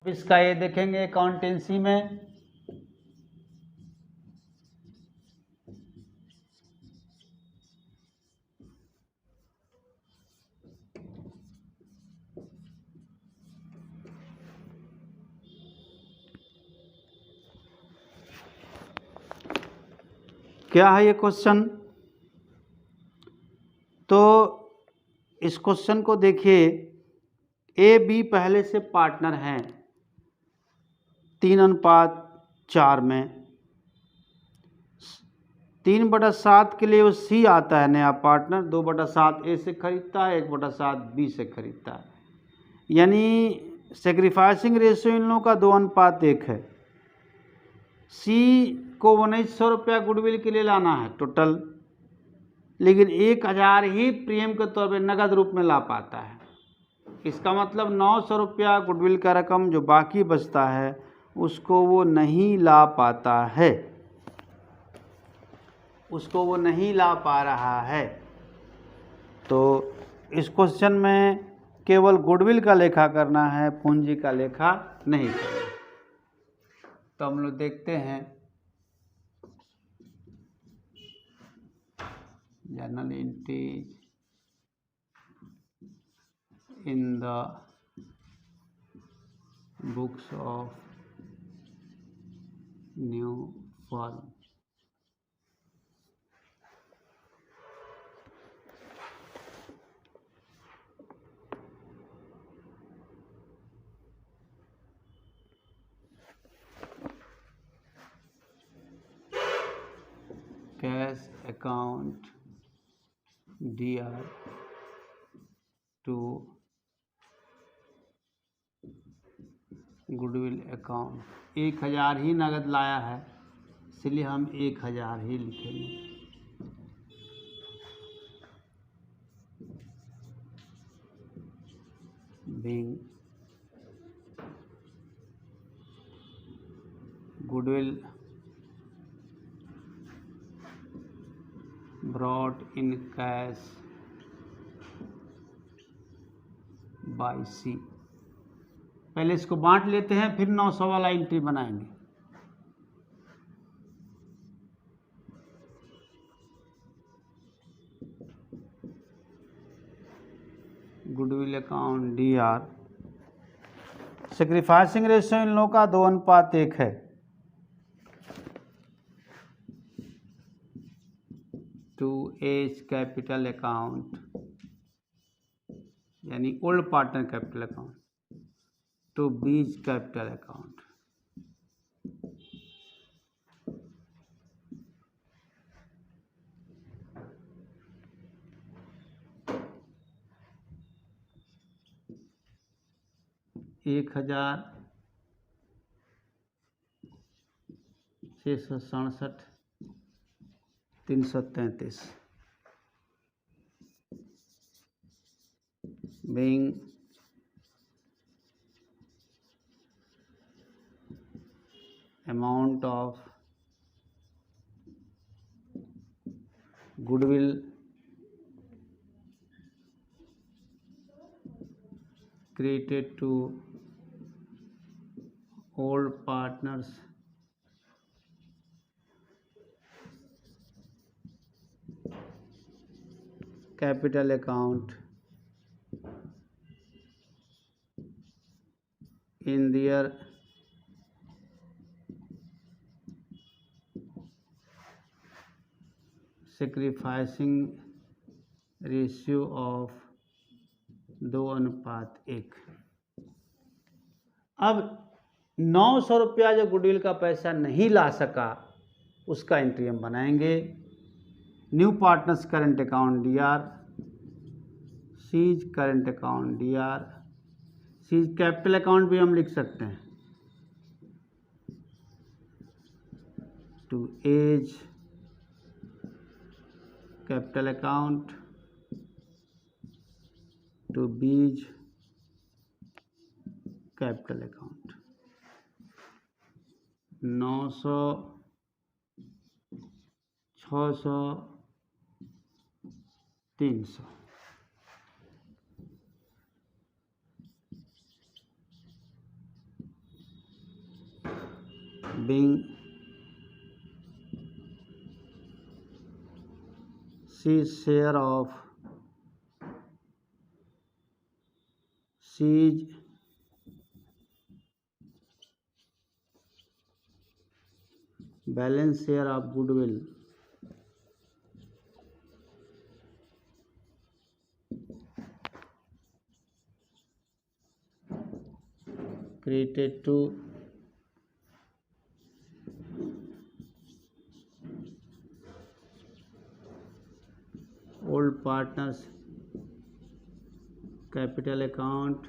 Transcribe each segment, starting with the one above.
इसका ये देखेंगे अकाउंटेंसी में। क्या है ये क्वेश्चन? तो इस क्वेश्चन को देखिए, ए बी पहले से पार्टनर हैं 3:4 में। 3/7 के लिए वो सी आता है नया पार्टनर, 2/7 ए से खरीदता है, 1/7 बी से खरीदता है। यानी सेक्रीफाइसिंग रेशियो इन लोगों का 2:1 है। सी को 1900 रुपया गुडविल के लिए लाना है टोटल, लेकिन 1000 ही प्रीमियम के तौर पे नगद रूप में ला पाता है। इसका मतलब 900 रुपया गुडविल का रकम जो बाकी बचता है उसको वो नहीं ला पाता है, उसको वो नहीं ला पा रहा है। तो इस क्वेश्चन में केवल गुडविल का लेखा करना है, पूंजी का लेखा नहीं करना। तो हम लोग देखते हैं journal entries in the books of new firm. Cash account DR to goodwill account. 1000 ही नगद लाया है, इसलिए हम 1000 ही लिखेंगे। Being goodwill brought in cash by C। पहले इसको बांट लेते हैं, फिर 900 वाला एंट्री बनाएंगे। Goodwill account DR। Sacrificing ratio इन लोगों का 2:1 है। टू एज कैपिटल अकाउंट यानी old partner capital account to B's capital account. एक 1667 333 being amount of goodwill created to old partners capital account in their sacrificing ratio of 2:1। अब 900 रुपया जो goodwill का पैसा नहीं ला सका उसका एंट्री हम बनाएंगे। New partners current account DR, C's current account DR, C's capital account भी हम लिख सकते हैं। To A's capital account to B's capital account. 900, 600, 300। being C's share of C's balance share of goodwill created to old partners capital account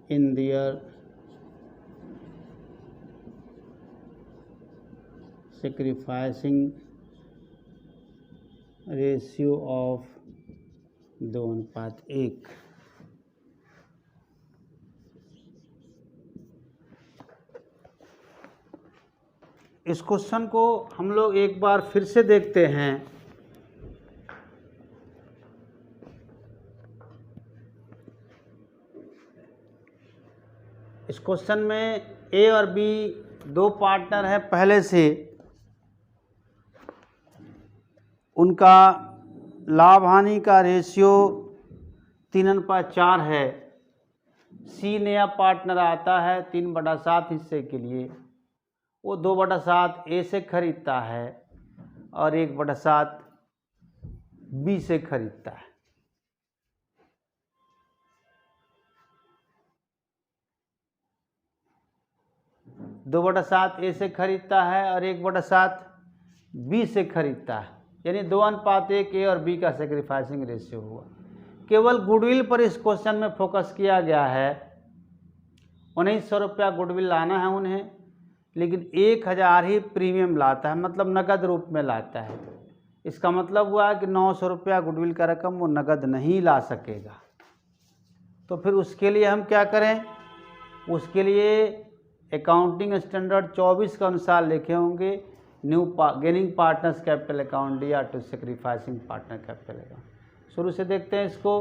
in their sacrificing ratio of 2:1। इस question को हम लोग एक बार फिर से देखते हैं। इस क्वेश्चन में ए और बी दो पार्टनर हैं पहले से, उनका लाभ हानि का रेशियो 3:4 है। सी नया पार्टनर आता है 3/7 हिस्से के लिए, वो 2/7 ए से खरीदता है और 1/7 बी से खरीदता है। दो बटा सात ए से खरीदता है और 1/7 बी से खरीदता है, यानी 2:1 ए और बी का सेक्रीफाइसिंग रेशियो हुआ। केवल गुडविल पर इस क्वेश्चन में फोकस किया गया है। 1900 रुपया गुडविल लाना है उन्हें, लेकिन 1000 ही प्रीमियम लाता है, मतलब नकद रूप में लाता है। इसका मतलब हुआ कि 900 रुपया गुडविल का रकम वो नकद नहीं ला सकेगा। तो फिर उसके लिए हम क्या करें? उसके लिए अकाउंटिंग स्टैंडर्ड 24 के अनुसार लिखे होंगे new gaining partners capital account दिया to sacrificing partner capital account. शुरू से देखते हैं इसको।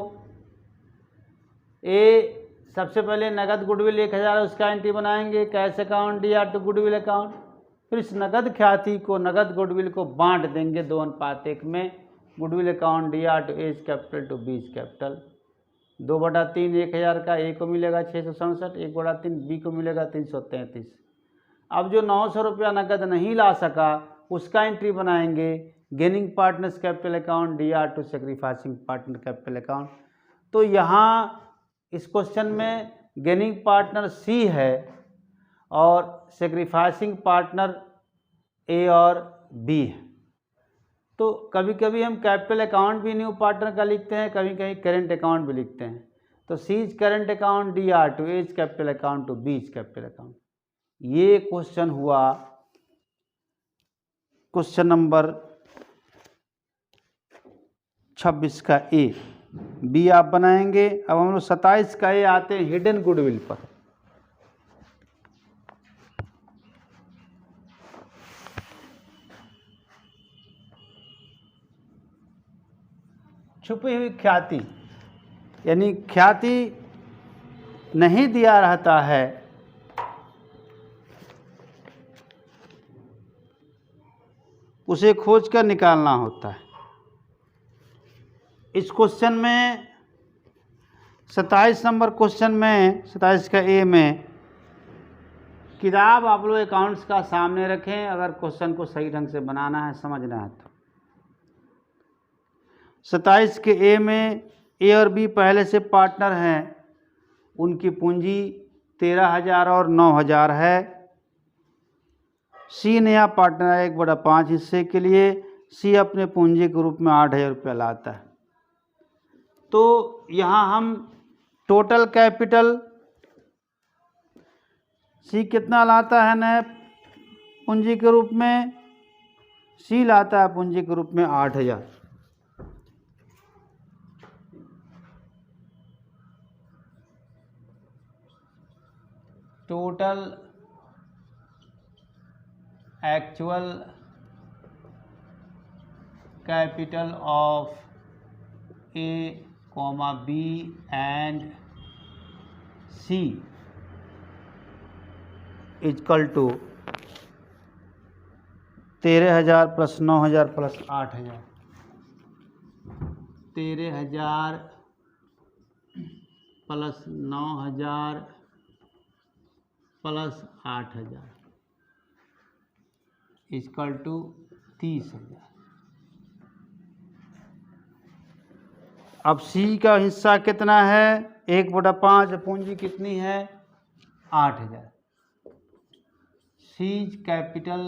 ए सबसे पहले नगद गुडविल 1000 उसका एंट्री बनाएंगे, कैश अकाउंट दिया टू गुडविल अकाउंट। फिर इस नगद ख्याति को, नगद गुडविल को बांट देंगे 2:1 में। गुडविल अकाउंट दिया to A's capital to B's capital. 2/3 1000 का ए को मिलेगा 667, 1/3 बी को मिलेगा 333। अब जो 900 रुपया नकद नहीं ला सका उसका एंट्री बनाएंगे gaining partners capital account D to sacrificing partner capital account. तो यहाँ इस क्वेश्चन में गेनिंग पार्टनर सी है और सेक्रीफाइसिंग पार्टनर ए और बी है। तो कभी कभी हम कैपिटल अकाउंट भी न्यू पार्टनर का लिखते हैं, कभी कभी करेंट अकाउंट भी लिखते हैं। तो C's current account D R to A's capital account to B's capital account. ये क्वेश्चन हुआ क्वेश्चन नंबर 26 का ए। बी आप बनाएंगे। अब हम लोग 27 का ए आते हैं हिडन गुडविल पर। छुपी हुई ख्याति, यानी ख्याति नहीं दिया रहता है, उसे खोज कर निकालना होता है। इस क्वेश्चन में 27 नंबर क्वेश्चन में 27 का ए में किताब आप लोग अकाउंट्स का सामने रखें, अगर क्वेश्चन को सही ढंग से बनाना है, समझना है तो। 27 के ए में ए और बी पहले से पार्टनर हैं, उनकी पूंजी 13,000 और 9,000 है। सी नया पार्टनर है 1/5 हिस्से के लिए। सी अपने पूंजी के रूप में 8,000 रुपया लाता है। तो यहाँ हम टोटल कैपिटल सी कितना लाता है नया पूंजी के रूप में? सी लाता है पूंजी के रूप में 8,000। Total actual capital of A, B and C equal to 13,000 plus 9,000 plus 8,000, 13,000 plus 9,000 plus 8,000 equal to 30,000। अब सी का हिस्सा कितना है? 1/5 पूंजी कितनी है? 8,000। C's capital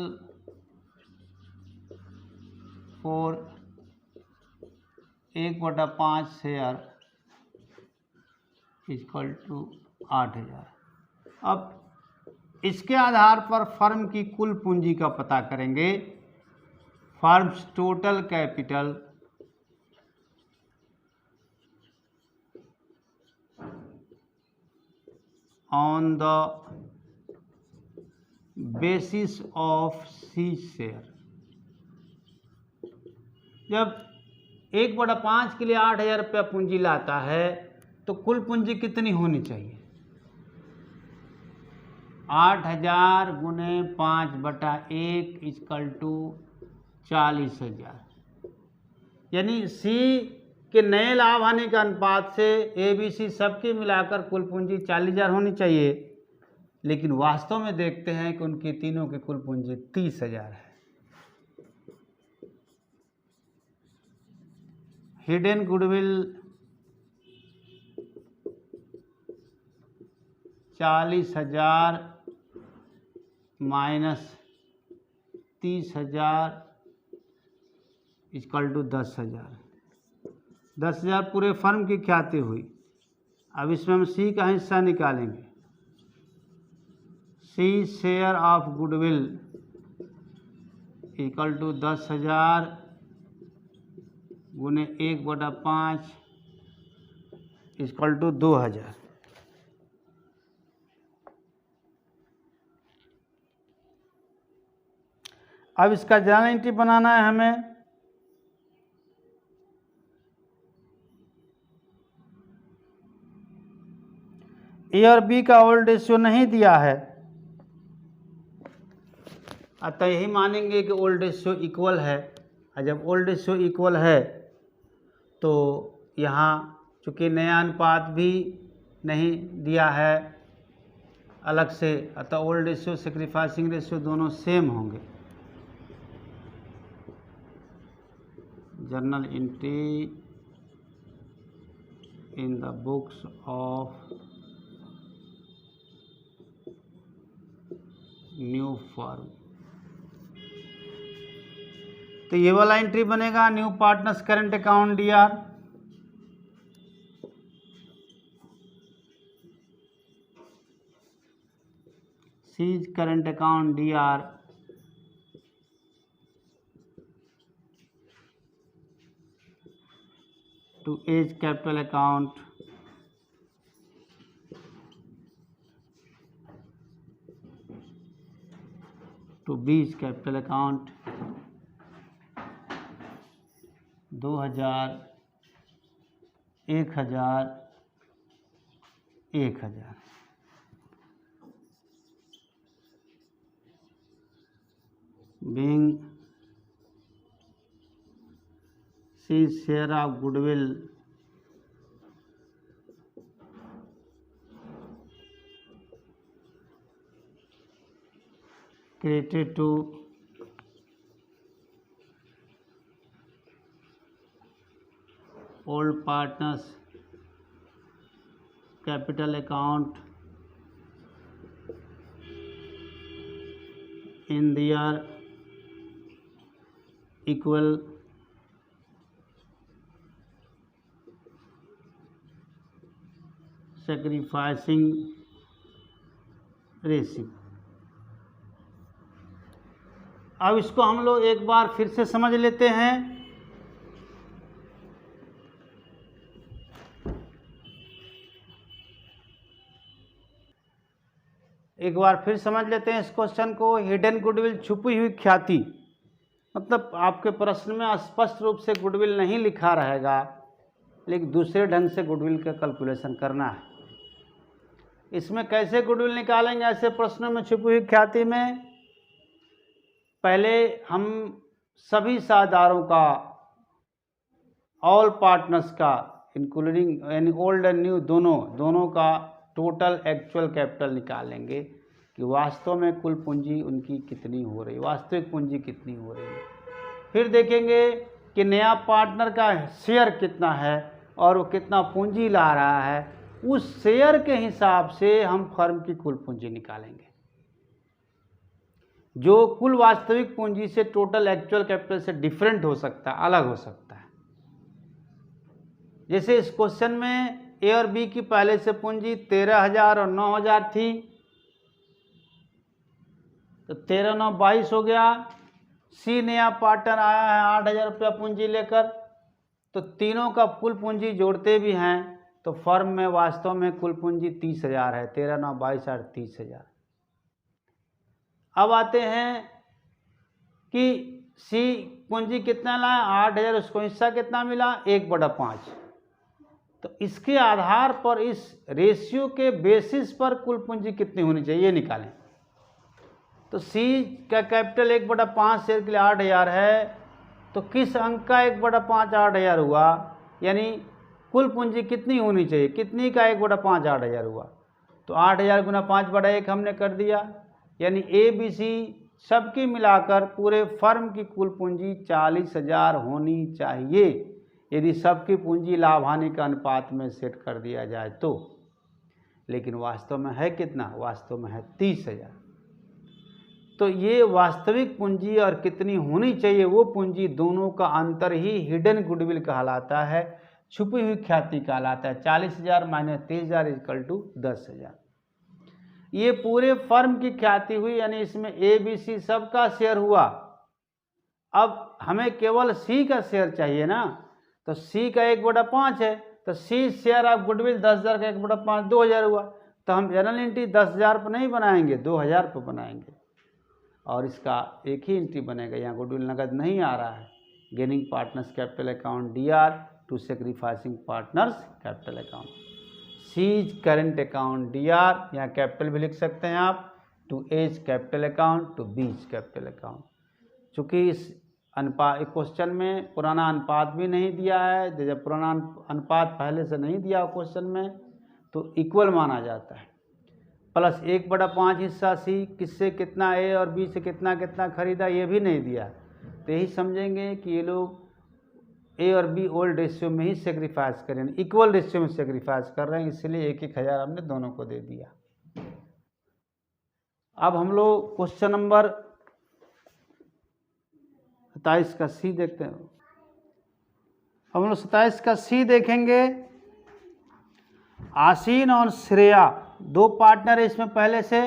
for 1/5 share equal to 8,000। अब इसके आधार पर फर्म की कुल पूंजी का पता करेंगे। Firm's total capital on the basis of C's share. जब 1/5 के लिए 8,000 रुपया पूंजी लाता है तो कुल पूंजी कितनी होनी चाहिए? 8,000 गुने 5/1 इक्वल टू 40,000। यानी सी के नए लाभ हानि के अनुपात से ए बी सी सबकी मिलाकर कुल पूंजी 40,000 होनी चाहिए, लेकिन वास्तव में देखते हैं कि उनकी तीनों की कुल पूंजी 30,000 है। Hidden goodwill 40,000 minus 30,000 equal to 10,000। 10,000 पूरे फर्म की ख्याति हुई। अब इसमें हम सी का हिस्सा निकालेंगे। C share of goodwill equal to 10,000 गुने 1/5 इक्वल टू 2,000। अब इसका जर्नल एंट्री बनाना है हमें। ए और बी का ओल्ड रेशियो नहीं दिया है, अतः यही मानेंगे कि ओल्ड रेशियो इक्वल है। और जब ओल्ड रेशियो इक्वल है तो यहाँ चूँकि नया अनुपात भी नहीं दिया है अलग से, अतः ओल्ड रेशियो सेक्रीफाइसिंग रेशियो दोनों सेम होंगे। Journal entry in the books of new firm. तो ये वाला एंट्री बनेगा new partners current account DR, C's current account DR to A's capital account to B's capital account 2,000 1,000 1,000। being seized share of goodwill created to old partners capital account in their equal sacrificing ratio. अब इसको हम लोग एक बार फिर से समझ लेते हैं। एक बार फिर समझ लेते हैं इस क्वेश्चन को। हिडन गुडविल छुपी हुई ख्याति, मतलब आपके प्रश्न में स्पष्ट रूप से गुडविल नहीं लिखा रहेगा, लेकिन दूसरे ढंग से गुडविल का कैलकुलेशन करना है। इसमें कैसे गुडविल निकालेंगे ऐसे प्रश्नों में छुपी हुई ख्याति में? पहले हम सभी साझेदारों का, ऑल पार्टनर्स का, इंक्लूडिंग यानी ओल्ड एंड न्यू दोनों का टोटल एक्चुअल कैपिटल निकालेंगे कि वास्तव में कुल पूंजी उनकी कितनी हो रही है, वास्तविक पूंजी कितनी हो रही है। फिर देखेंगे कि नया पार्टनर का शेयर कितना है और वो कितना पूंजी ला रहा है, उस शेयर के हिसाब से हम फर्म की कुल पूंजी निकालेंगे, जो कुल वास्तविक पूंजी से टोटल एक्चुअल कैपिटल से डिफरेंट हो सकता है, अलग हो सकता है। जैसे इस क्वेश्चन में ए और बी की पहले से पूंजी 13,000 और 9,000 थी, तो 13 9 22 हो गया। सी नया पार्टनर आया है 8,000 रुपया पूंजी लेकर, तो तीनों का कुल पूंजी जोड़ते भी हैं तो फर्म में वास्तव में कुल पूंजी 30,000 है। 13 9 22 8 30,000। अब आते हैं कि सी पूंजी कितना लाया, 8,000, उसको हिस्सा कितना मिला, 1/5। तो इसके आधार पर, इस रेशियो के बेसिस पर कुल पूंजी कितनी होनी चाहिए ये निकालें। तो सी का कैपिटल 1/5 शेयर के लिए 8,000 है, तो किस अंक का 1/5 8,000 हुआ, यानी कुल पूंजी कितनी होनी चाहिए, कितनी का 1/5 8,000 हुआ। तो 8,000 गुना 5/1 हमने कर दिया, यानी ए बी सी सबकी मिलाकर पूरे फर्म की कुल पूंजी 40,000 होनी चाहिए, यदि सबकी पूंजी लाभ हानि के अनुपात में सेट कर दिया जाए तो। लेकिन वास्तव में है कितना, वास्तव में है 30,000। तो ये वास्तविक पूंजी और कितनी होनी चाहिए वो पूंजी, दोनों का अंतर ही हिडन गुडविल कहलाता है, छुपी हुई ख्याति कहलाता है। 40,000 माइनस 30,000 इक्वल टू 10,000। ये पूरे फर्म की ख्याति हुई, यानी इसमें ए बी सी सबका शेयर हुआ। अब हमें केवल सी का शेयर चाहिए ना, तो सी का 1/5 है, तो सी शेयर ऑफ गुडविल 10,000 का 1/5 2,000 हुआ। तो हम जनरल एंट्री 10,000 पर नहीं बनाएंगे, 2,000 पर बनाएंगे, और इसका एक ही एंट्री बनेगा। यहाँ गुडविल नगद नहीं आ रहा है। Gaining partners capital account DR to sacrificing partners capital account. C's current account DR, यहाँ कैपिटल भी लिख सकते हैं आप, to A's capital account to B's capital account. चूँकि इस क्वेश्चन में पुराना अनुपात भी नहीं दिया है, जब पुराना अनुपात पहले से नहीं दिया क्वेश्चन में तो इक्वल माना जाता है। प्लस 1/5 हिस्सा सी, किससे कितना ए और बी से कितना कितना खरीदा ये भी नहीं दिया। तो यही समझेंगे कि ये लोग ए और बी ओल्ड रेशियो में ही सेक्रीफाइस करें, इक्वल रेशियो में सेक्रीफाइस कर रहे हैं, इसलिए 1,000 हमने दोनों को दे दिया। अब हम लोग क्वेश्चन नंबर 27 का सी देखते हैं। हम लोग 27 का सी देखेंगे। आसीन और श्रेया दो पार्टनर है इसमें पहले से।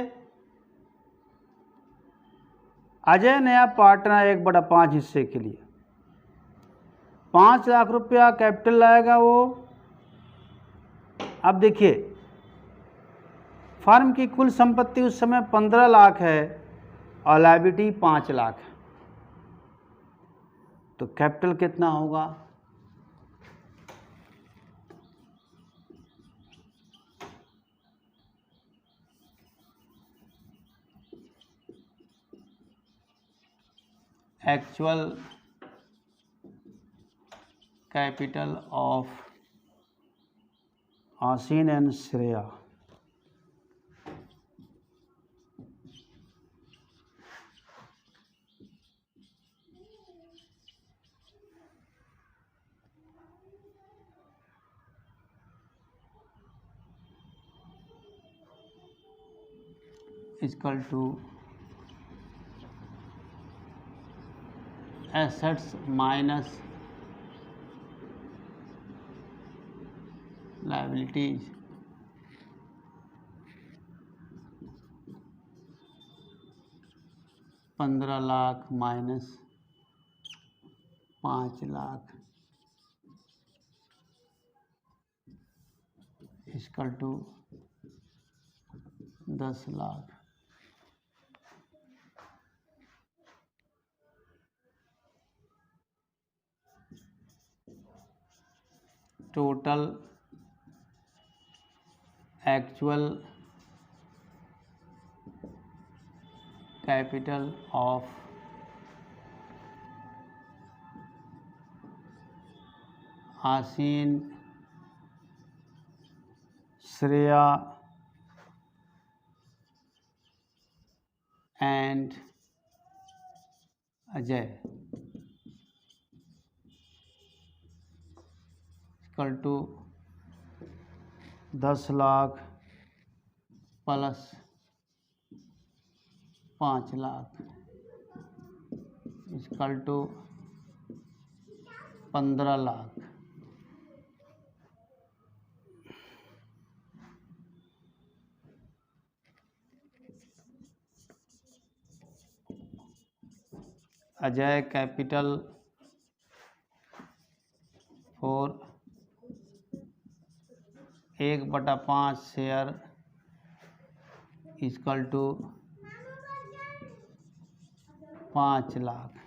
अजय नया पार्टनर 1/5 हिस्से के लिए 5 लाख रुपया कैपिटल लाएगा वो। अब देखिए, फर्म की कुल संपत्ति उस समय 15 लाख है और लायबिलिटी 5 लाख है, तो कैपिटल कितना होगा? Actual capital of Asin and Shreya equal to assets minus liabilities $15 lakh minus 5 lakh equal to 10 lakh. Total actual capital of Asin, Shreya and Ajay equal to 10 lakh plus 5 lakh equal to 15 lakh. Ajay capital for 1/5 share equal to 5 lakh.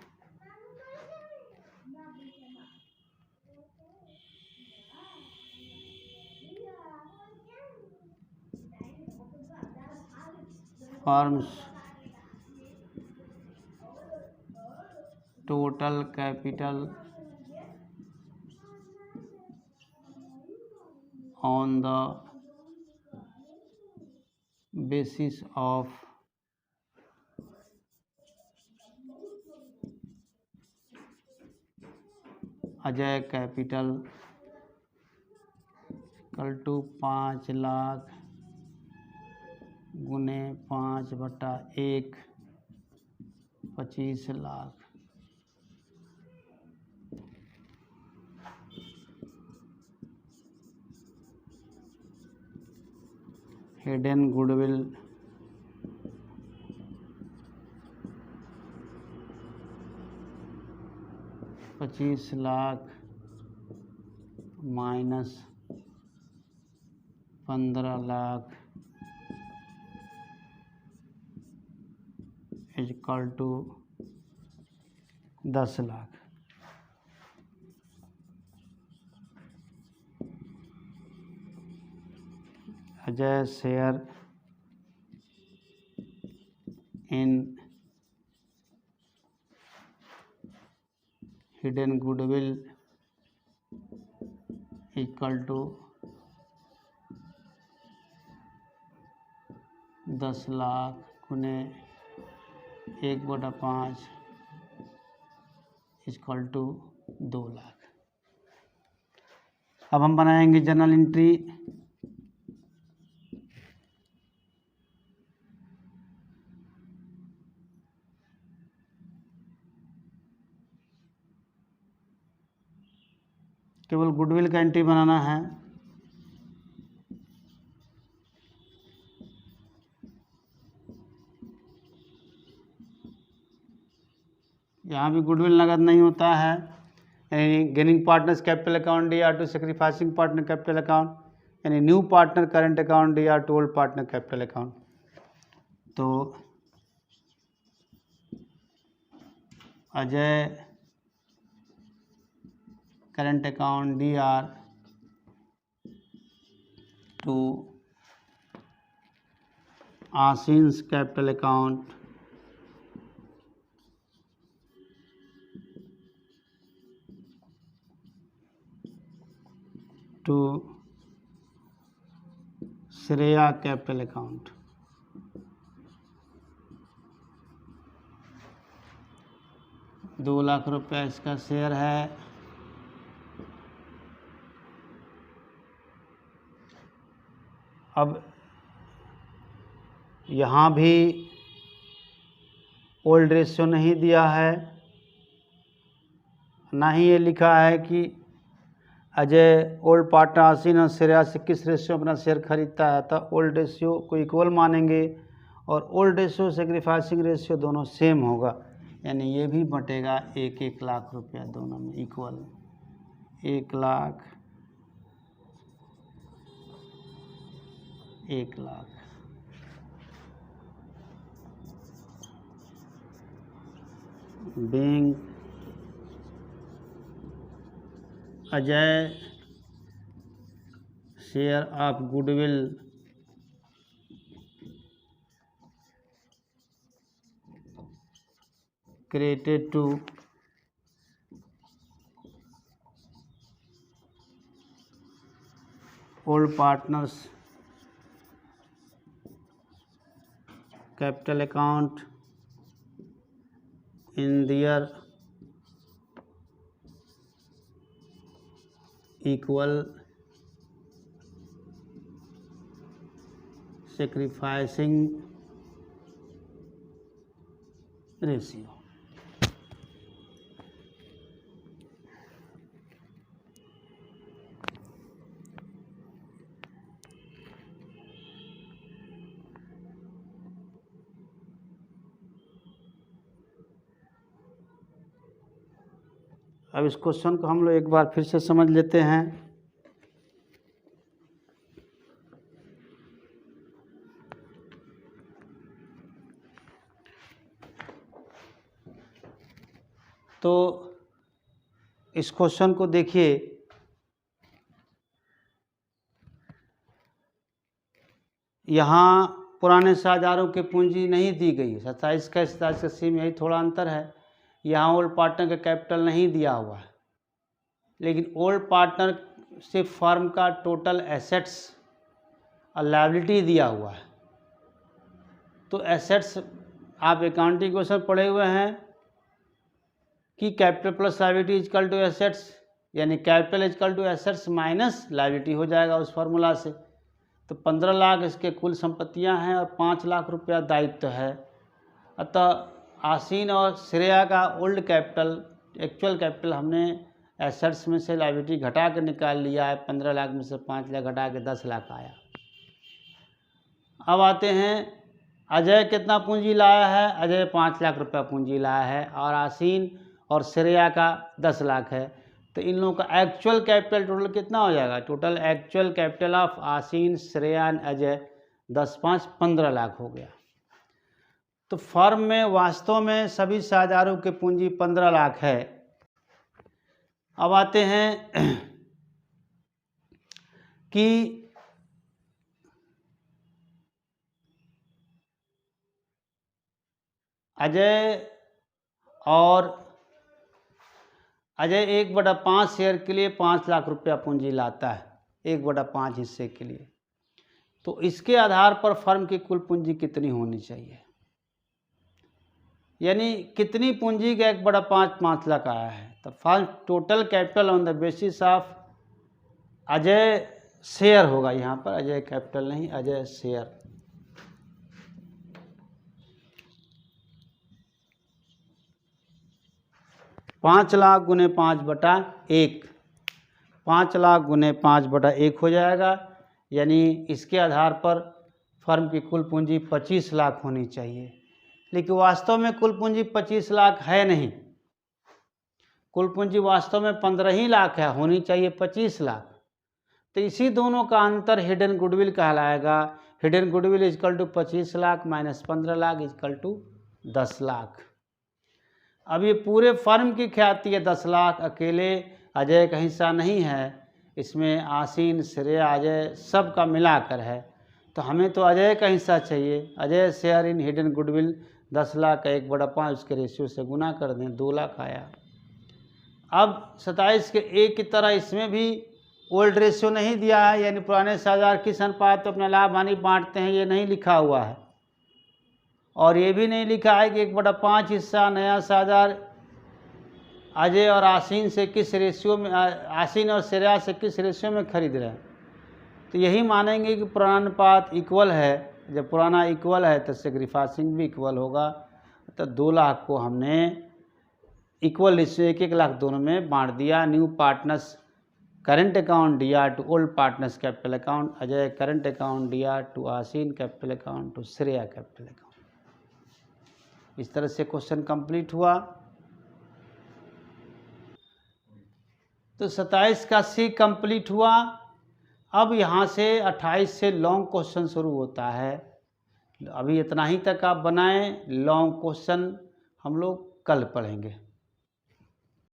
Firm's total capital on the basis of Ajay capital equal to 5 lakh गुने 5/1 25 lakh. Hidden goodwill $25 lakh minus 15 lakh equal to 10 lakh. Ajay share in hidden goodwill equal to 10 lakh गुने 1/5 equal to 2 lakh. अब हम बनाएंगे journal entry. केवल goodwill का entry बनाना है। यहाँ भी गुडविल नगद नहीं होता है, यानी gaining partners capital account D R to sacrificing partner capital account, यानी new partner current account D R to old partner capital account. तो Ajay current account D R to आसिन्स capital account to Shreya capital account. $2 lakh रुपया इसका share है। अब यहाँ भी old ratio नहीं दिया है, ना ही ये लिखा है कि अजय ओल्ड पार्टनर आसीन और श्रेया से किस रेशियो अपना शेयर खरीदता है। तो ओल्ड रेशियो को इक्वल मानेंगे और ओल्ड रेशियो सेक्रीफाइसिंग रेशियो दोनों सेम होगा, यानी ये भी बटेगा 1-1 लाख रुपया दोनों में equal. 1 lakh 1 lakh. Being Ajay share of goodwill created to old partners capital account in their equal sacrificing ratio। अब इस क्वेश्चन को हम लोग एक बार फिर से समझ लेते हैं। तो इस क्वेश्चन को देखिए, यहाँ पुराने साझेदारों की पूंजी नहीं दी गई है, 27 का 87 में यही थोड़ा अंतर है। यहाँ ओल्ड पार्टनर का कैपिटल नहीं दिया हुआ है, लेकिन ओल्ड पार्टनर से फर्म का टोटल एसेट्स और लायबिलिटी दिया हुआ है। तो एसेट्स आप अकाउंटिंग क्वेश्चन पढ़े हुए हैं कि capital plus liability equal to assets, यानी capital equal to assets minus liability हो जाएगा उस फार्मूला से। तो 15 लाख इसके कुल संपत्तियां हैं और 5 लाख रुपया दायित्व है। अतः आसीन और श्रेया का ओल्ड कैपिटल, एक्चुअल कैपिटल हमने एसेट्स में से लायबिलिटी घटा कर निकाल लिया है। 15 लाख में से 5 लाख घटा के 10 लाख आया। अब आते हैं, अजय कितना पूंजी लाया है? अजय 5 लाख रुपया पूंजी लाया है और आसीन और श्रेया का 10 लाख है। तो इन लोगों का एक्चुअल कैपिटल टोटल कितना हो जाएगा? टोटल एक्चुअल कैपिटल ऑफ आसीन, श्रेया एंड अजय 10 5 15 लाख हो गया। तो फर्म में वास्तव में सभी साझेदारों की पूंजी 15 लाख है। अब आते हैं कि अजय 1/5 शेयर के लिए 5 लाख रुपया पूंजी लाता है, 1/5 हिस्से के लिए। तो इसके आधार पर फर्म की कुल पूंजी कितनी होनी चाहिए, यानी कितनी पूंजी का 1/5 5 लाख आया है। तो firm total capital on the basis of Ajay share होगा। यहाँ पर अजय कैपिटल नहीं, अजय शेयर। पाँच लाख गुने 5/1, 5 लाख गुने 5/1 हो जाएगा। यानी इसके आधार पर फर्म की कुल पूंजी 25 लाख होनी चाहिए। लेकिन वास्तव में कुल पूंजी 25 लाख है नहीं, कुल पूंजी वास्तव में 15 ही लाख है, होनी चाहिए 25 लाख। तो इसी दोनों का अंतर हिडन गुडविल कहलाएगा। Hidden goodwill equal to 25 lakh minus 15 lakh equal to 10 lakh. अब ये पूरे फर्म की ख्याति है 10 लाख, अकेले अजय का हिस्सा नहीं है, इसमें आसीन, श्रेया, अजय सब का मिलाकर है। तो हमें तो अजय का हिस्सा चाहिए। Ajay share in hidden goodwill 10 lakh का 1/5 उसके रेशियो से गुना कर दें, 2 लाख आया। अब 27 के एक की तरह इसमें भी ओल्ड रेशियो नहीं दिया है, यानी पुराने साझेदार किस अनुपात तो अपना लाभ हानि बांटते हैं, ये नहीं लिखा हुआ है। और ये भी नहीं लिखा है कि 1/5 हिस्सा नया साझेदार अजय और आसीन से किस रेशियो में, आसीन और श्रेया से किस रेशियो में खरीद रहे हैं। तो यही मानेंगे कि पुराना अनुपात इक्वल है। जब पुराना इक्वल है तो सेक्रीफाइसिंग भी इक्वल होगा। तो 2 लाख को हमने इक्वल रेशियो 1-1 लाख दोनों में बांट दिया। न्यू पार्टनर्स करंट अकाउंट दिया to old partners capital account, Ajay current account दिया to Asin capital account to Shreya capital account. इस तरह से क्वेश्चन कंप्लीट हुआ। तो 27 का सी कंप्लीट हुआ। अब यहाँ से 28 से लॉन्ग क्वेश्चन शुरू होता है। अभी इतना ही तक आप बनाएं, लॉन्ग क्वेश्चन हम लोग कल पढ़ेंगे।